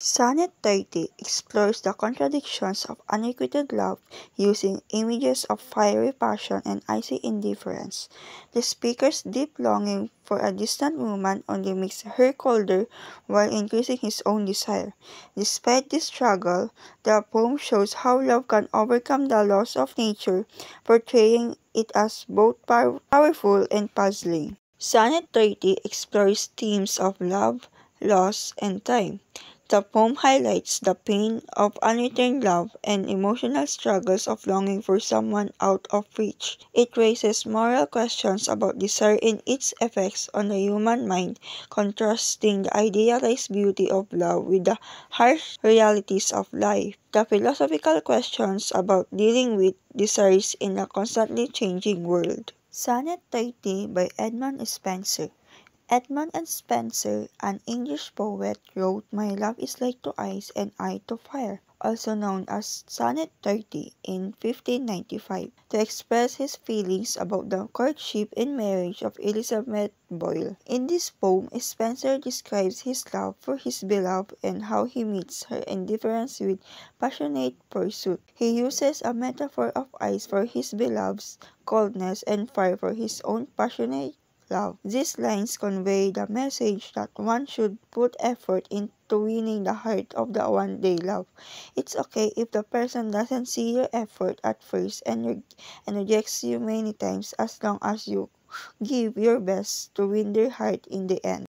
Sonnet 30 explores the contradictions of unrequited love using images of fiery passion and icy indifference. The speaker's deep longing for a distant woman only makes her colder while increasing his own desire. Despite this struggle, the poem shows how love can overcome the laws of nature, portraying it as both powerful and puzzling. Sonnet 30 explores themes of love, loss, and time. The poem highlights the pain of unreturned love and emotional struggles of longing for someone out of reach. It raises moral questions about desire and its effects on the human mind, contrasting the idealized beauty of love with the harsh realities of life. The philosophical questions about dealing with desires in a constantly changing world. Sonnet 30 by Edmund Spenser. Edmund Spenser, an English poet, wrote My love is like to ice and I to fire, also known as Sonnet 30, in 1595, to express his feelings about the courtship and marriage of Elizabeth Boyle. In this poem, Spenser describes his love for his beloved and how he meets her indifference with passionate pursuit. He uses a metaphor of ice for his beloved's coldness and fire for his own passionate love. These lines convey the message that one should put effort into winning the heart of the one they love. It's okay if the person doesn't see your effort at first and rejects you many times, as long as you give your best to win their heart in the end.